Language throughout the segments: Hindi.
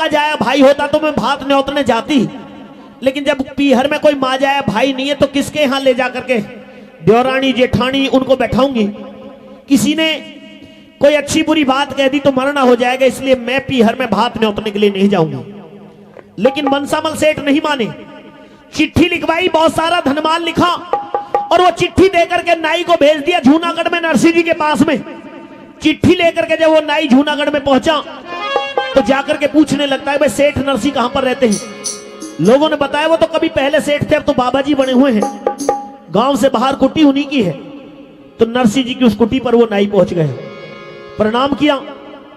का जाया भाई होता तो मैं भात न्योतने जाती, लेकिन जब पीहर में कोई माँ जाया भाई नहीं है तो किसके यहां ले जा करके देवरानी जेठानी उनको बैठाऊंगी। किसी ने कोई अच्छी बुरी बात कह दी तो मरना हो जाएगा, इसलिए मैं पीहर में भात न्योतने के लिए नहीं जाऊंगा। लेकिन मनसामल सेठ नहीं माने, चिट्ठी लिखवाई, बहुत सारा धनमाल लिखा और वो चिट्ठी देकर के नाई को भेज दिया जूनागढ़ में नरसिंह जी के पास में। चिट्ठी लेकर के जब वो नाई जूनागढ़ में पहुंचा तो जाकर के पूछने लगता है भाई सेठ नरसिंह कहां पर रहते हैं। लोगों ने बताया वो तो कभी पहले सेठ थे, अब तो बाबा जी बने हुए हैं, गांव से बाहर कुटी उन्हीं की है। तो नरसिंह जी की उस कुटी पर वो नाई पहुंच गए, प्रणाम किया,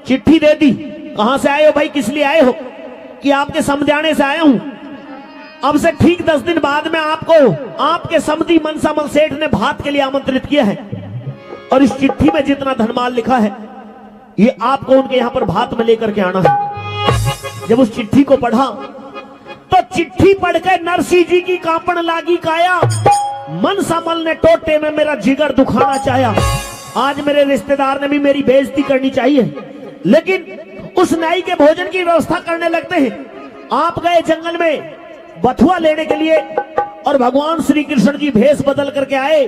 चिट्ठी दे दी। कहां से आए हो भाई, किस लिए आए हो? कि आपके समझाने से आया हूं। अब से ठीक 10 दिन बाद में आपको आपके समधी मनसामल सेठ ने भात के लिए आमंत्रित किया है और इस चिट्ठी में जितना धनमाल लिखा है ये आपको उनके यहां पर भात में लेकर के आना है। जब उस चिट्ठी को पढ़ा तो चिट्ठी पढ़कर नरसिंह जी की कांपण लागी काया, मनसामल ने टोटे में मेरा जिगर दुखाना चाहा। आज मेरे रिश्तेदार ने भी मेरी बेइज्जती करनी चाहिए, लेकिन उस नाई के भोजन की व्यवस्था करने लगते हैं। आप गए जंगल में बथुआ लेने के लिए और भगवान श्री कृष्ण जी भेष बदल करके आए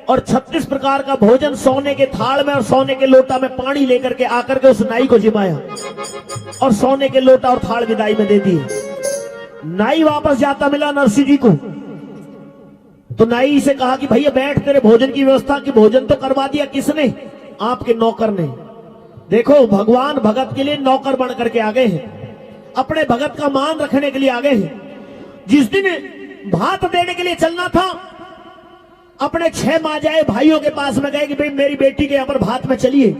और 36 प्रकार का भोजन सोने के थाल में और सोने के लोटा में पानी लेकर के आकर के उस नाई को जिमाया और सोने के लोटा और थाल विदाई में दे दिए। नाई वापस जाता मिला नरसिंह जी को, तो नाई से कहा कि भैया बैठ, तेरे भोजन की व्यवस्था की भोजन तो करवा दिया किसने? आपके नौकर ने। देखो भगवान भगत के लिए नौकर बन करके आ गए हैं, अपने भगत का मान रखने के लिए आ गए हैं। जिस दिन भात देने के लिए चलना था अपने 6 माजाए भाइयों के पास में गए कि भाई मेरी बेटी के यहां पर भात में चलिए।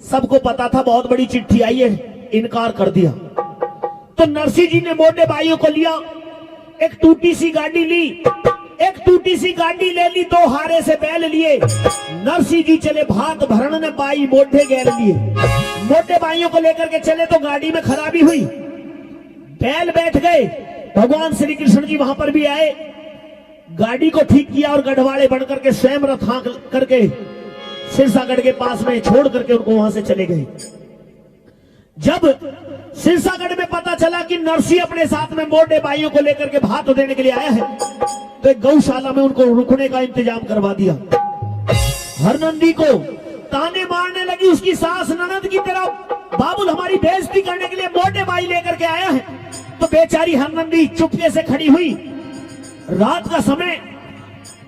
सबको पता था बहुत बड़ी चिट्ठी आई है, इनकार कर दिया। तो नरसिंह जी ने मोटे भाइयों को लिया, एक टूटी सी गाड़ी ली, एक टूटी सी गाड़ी ले ली, 2 हारे से बैल लिए। नरसिंह जी चले भात भरण ने बाई मोटे गैर लिए। मोटे भाइयों को लेकर के चले तो गाड़ी में खराबी हुई, बैल बैठ गए। भगवान श्री कृष्ण जी वहां पर भी आए, गाड़ी को ठीक किया और गढ़वाड़े बन करके स्वयं रथ हाँक करके सिरसागढ़ के पास में छोड़ करके उनको वहां से चले गए। जब सिरसागढ़ में पता चला कि नरसिंह अपने साथ में मोटे भाइयों को लेकर के भात देने के लिए आया है, तो एक गौशाला में उनको रुकने का इंतजाम करवा दिया। हरनंदी को ताने मारने लगी उसकी सास ननद की तरफ, बाबुल हमारी बेइज्जती करने के लिए मोटे भाई लेकर के आया है। तो बेचारी हरनंदी चुपके से खड़ी हुई, रात का समय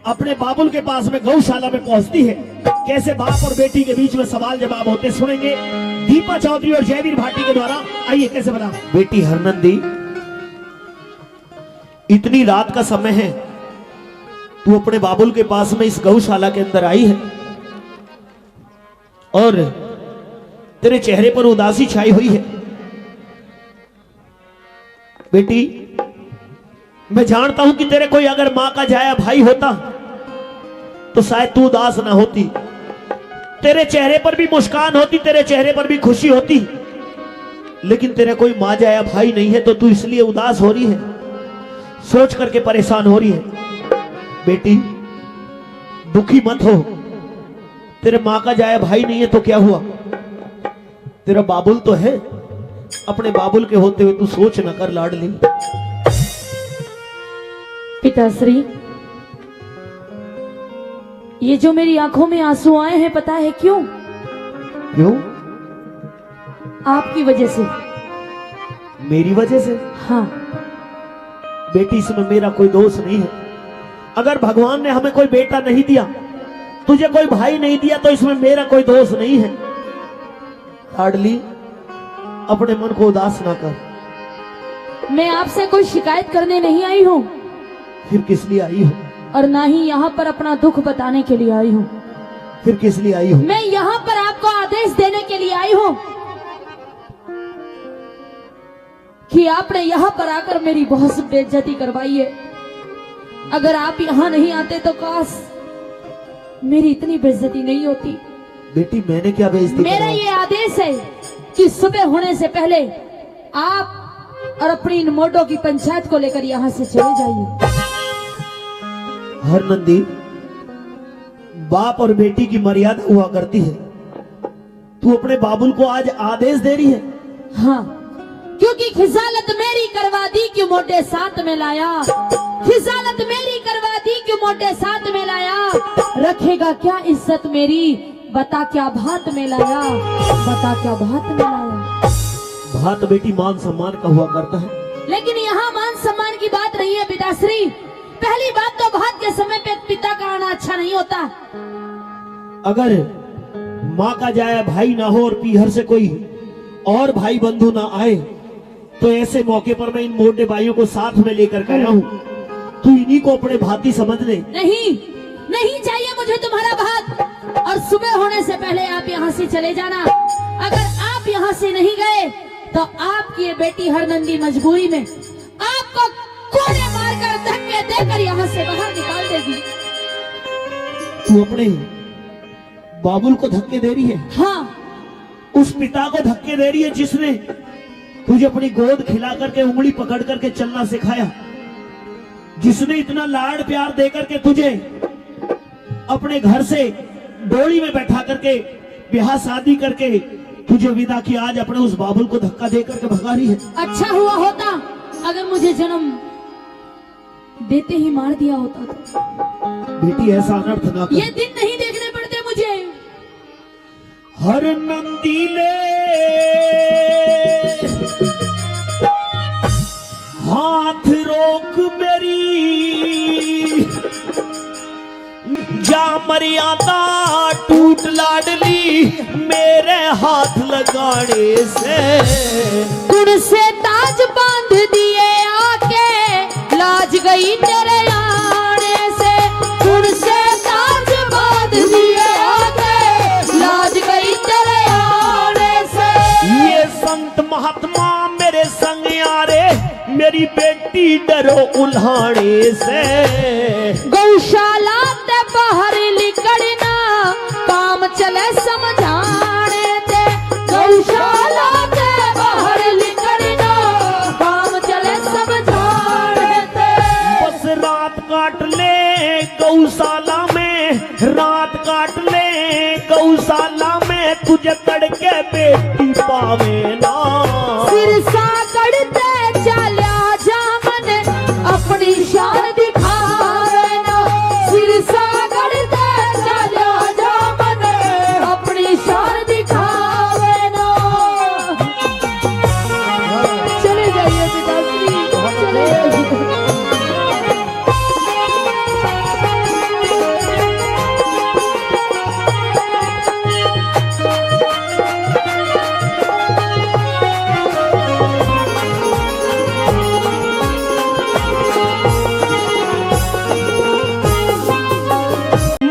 अपने बाबुल के पास में गौशाला में पहुंचती है। कैसे बाप और बेटी के बीच में सवाल जवाब होते सुनेंगे दीपा चौधरी और जयवीर भाटी के द्वारा। आइए कैसे बना। बेटी हरनंदी, इतनी रात का समय है, तू अपने बाबुल के पास में इस गौशाला के अंदर आई है और तेरे चेहरे पर उदासी छाई हुई है। बेटी मैं जानता हूं कि तेरे कोई अगर मां का जाया भाई होता तो शायद तू उदास ना होती, तेरे चेहरे पर भी मुस्कान होती, तेरे चेहरे पर भी खुशी होती। लेकिन तेरे कोई मां जाया भाई नहीं है तो तू इसलिए उदास हो रही है, सोच करके परेशान हो रही है। बेटी दुखी मत हो, तेरे मां का जाया भाई नहीं है तो क्या हुआ, तेरा बाबुल तो है। अपने बाबुल के होते हुए तू सोच न कर लाडली। पिताश्री, ये जो मेरी आंखों में आंसू आए हैं पता है क्यों? क्यों? आपकी वजह से। मेरी वजह से? हाँ बेटी, इसमें मेरा कोई दोष नहीं है। अगर भगवान ने हमें कोई बेटा नहीं दिया, तुझे कोई भाई नहीं दिया, तो इसमें मेरा कोई दोष नहीं है। लाडली अपने मन को उदास ना कर। मैं आपसे कोई शिकायत करने नहीं आई हूँ। फिर किस लिए आई हो? और ना ही यहाँ पर अपना दुख बताने के लिए आई हूँ। फिर किस लिए आई हो? मैं यहाँ पर आपको आदेश देने के लिए आई हूँ कि आपने यहाँ पर आकर मेरी बहुत बेइज्जती करवाई है। अगर आप यहाँ नहीं आते तो काश मेरी इतनी बेइज्जती नहीं होती। बेटी मैंने क्या बेइज्जती? मेरा ये आदेश है कि सुबह होने से पहले आप और अपनी इन मोटो की पंचायत को लेकर यहाँ से चले जाइए। हरनंदी, बाप और बेटी की मर्यादा हुआ करती है। तू अपने बाबुल को आज आदेश दे रही है? हाँ, क्योंकि खिसालत मेरी करवा दी क्यों मोटे साथ में लाया, खिसालत मेरी करवा दी क्यों मोटे साथ में लाया, रखेगा क्या इज्जत मेरी बता क्या भात में लाया, बता क्या भात में लाया। भात बेटी मान सम्मान का हुआ करता है, लेकिन यहाँ मान सम्मान की बात नहीं है पिताश्री। पहली बात तो भात के समय पे पिता का आना अच्छा नहीं होता। अगर माँ का जाया भाई ना हो और पीहर से कोई और भाई बंधु ना आए तो ऐसे मौके पर मैं इन मोटे भाइयों को साथ में लेकर के आया हूँ। तू इन्हीं को अपने भाती समझ ले। नहीं, नहीं चाहिए मुझे तुम्हारा भात, और सुबह होने से पहले आप यहाँ से चले जाना। अगर आप यहाँ से नहीं गए तो आपकी ये बेटी हरनंदी मजबूरी में आपको कोड़े मारकर धक्के देकर यहाँ से बाहर निकाल देगी। तू अपने बाबुल को धक्के दे रही है? हाँ, उस पिता को धक्के दे रही है जिसने तुझे अपनी गोद खिला करके उंगली पकड़ करके चलना सिखाया, जिसने इतना लाड़ प्यार दे करके तुझे अपने घर से डोली में बैठा करके ब्याह शादी करके तुझे विदा किया। आज अपने उस बाबुल को धक्का दे करके भगा रही है। अच्छा हुआ होता अगर मुझे जन्म देते ही मार दिया होता तो। बेटी ऐसा अनर्थ ना कर। ये दिन नहीं देखने पड़ते मुझे। हर नंदीले हाथ रोक मेरी जा मर्यादा टूट लाडली मेरे हाथ लगाने से। गुण से ताज बांध दिए आके लाज गई तेरे आने से, गुण से ताज बांध दिए आके लाज गई तेरे आने से। ये संत महात्मा मेरे संग यारे मेरी बेटी डरो उल्हाने से। गौशाला ते बाहर निकलना काम चले समझाने ते, गौशाला ते बाहर निकलना काम चले समझाने ते। बस रात काट ले गौशाला में, रात काट ले गौशाला में तुझे तड़के बेटी पावे ना। सिर साकड़ ते चल्या जा मन अपनी शान दिखावे ना, सिर साकड़ ते चल्या जा मन अपनी शान दिखावे ना। चले जाइए पिताश्री, चले जाइए।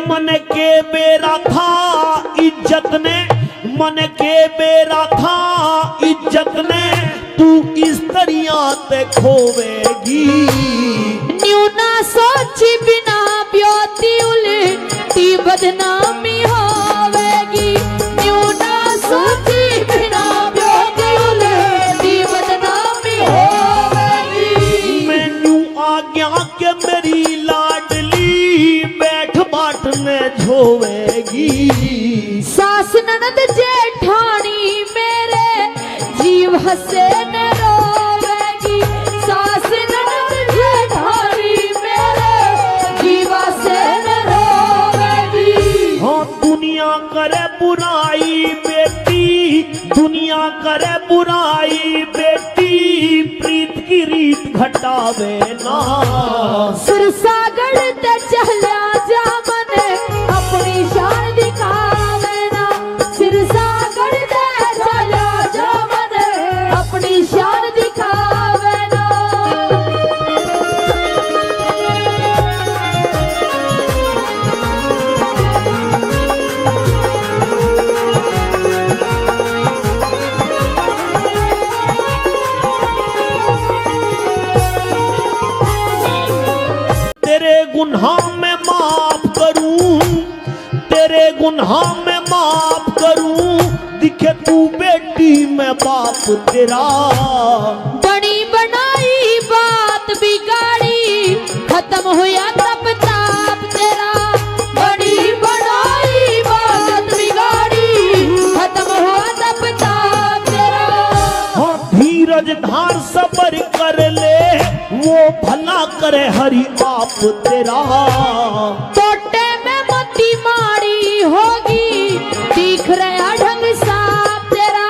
मन के मेरा था इज्जत ने, मन के मेरा था इज्जत ने तू इस तरिया ते खोवेगी। न्यू ना सोची बिना ब्योती उल्टी बदनामी होवेगी, न्यू ना सोची बिना ब्योती उल्टी बदनामी होवेगी। मैनू आज्ञा के मेरी लाडली बैठ बाट में झोवेगी। सास ननद जेठानी मेरे जीव हसे न रोवेगी, सास ननद जेठानी मेरे जीव हसे न रोवेगी। हाँ दुनिया करे बुराई बेटी, दुनिया करे बुराई बेटी प्रीत की रीत घटावे ना। सुर सागर ते चल्या जा मन अपनी शान दिखावे ना, सिर सागर ते चल्या जा मन अपनी शान दिखावे ना। तेरे गुनाह में माफ करूं, तेरे गुनाह में माफ करूं दिखे तू बेटी मैं बाप तेरा। बड़ी बनाई बात बिगाड़ी खत्म हुआ तब ताप तेरा, बड़ी बनाई बात बिगाड़ी खत्म हुआ तब ताप तेरा। हाँ धीरज धार सबर कर ले, वो भला करे हरि आप तेरा। टोटे में मोती मारी होगी, दिख रहा ढंग साफ तेरा।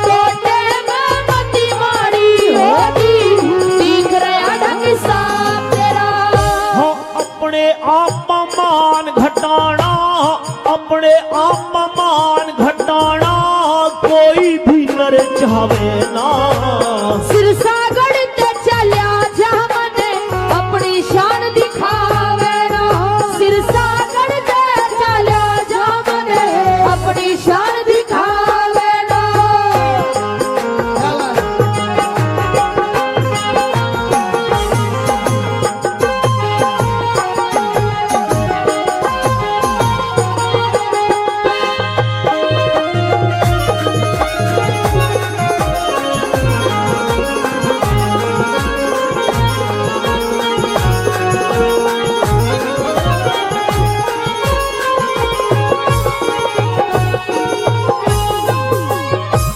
टोटे में मोती मारी होगी, दिख रहा ढंग साफ तेरा। हाँ अपने आप मान घटाना, अपने आप मान घटाना, कोई भी नर चाहे ना। सिरसागढ़ ते चलिया जा मने, अपनी शान दिखावे ना। सिरसागढ़ ते चलिया जा मने, अपनी शान दिखावे ना।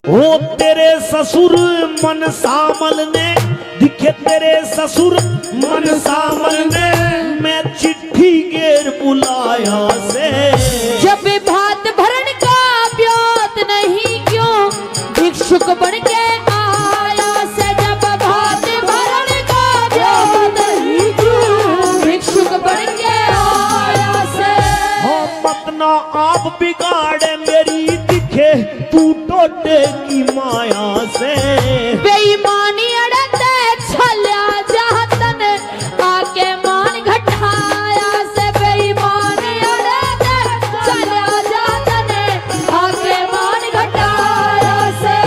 वो तेरे ससुर मन सामल ने, दिखे तेरे ससुर मन सामल ने, मैं चिट्ठी गेर बुलाया से। जब भात भरण का ब्योत नहीं क्यों, भिक्षुक बन के आया से। जब भात भरण का ब्योत नहीं क्यों, भिक्षुक बन के आया से। हाँ मत ना आप बिगाड़े मेरी, दिखे तू टोटे की माया से। बेईमानी अड़ते छल्या जातन, आके मान घटाया से। बेईमानी अड़ते छल्या जातन, आके मान घटाया से।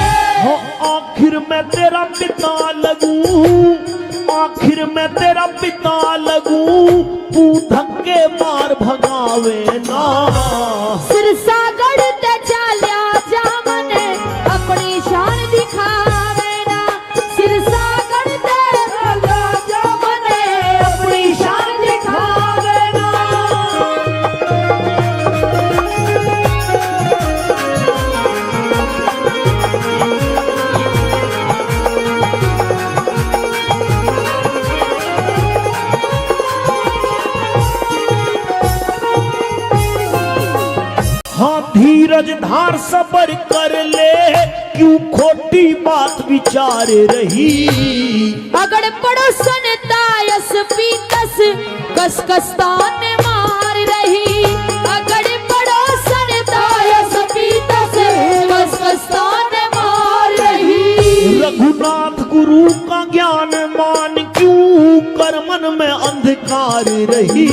हाँ आखिर मैं तेरा पिता लगूं, आखिर मैं तेरा पिता लगूं, तू धक्के मार भगावे ना। सिरसागढ़ ते चलिया जा मने, अपनी शान दिखावे ना। सिरसागढ़ ते चलिया जा मने, अपनी शान दिखावे ना। हाँ धीरज धार सबर कर ले, क्यों खोटी बात विचार रही। अगड़ पड़ोसन तायस पीतस, कस कस्तान मार रही। अगड़ पड़ोसन तायस पीतस, कस कस्तान मार रही। रघुनाथ गुरु का ज्ञान मान, क्यों कर्मन में अंधकार रही।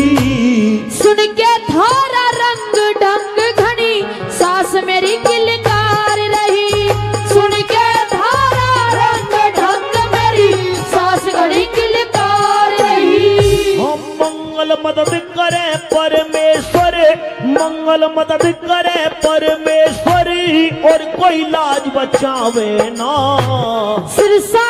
सुन के थारा रंग ढंग घनी, सास मेरी किलकार रही। सुन के थारा रंग ढंग मेरी, सास घड़ी किलकार रही। हम मंगल मदद करे परमेश्वर, मंगल मदद करे परमेश्वर, और कोई लाज बचावे ना। सिरसा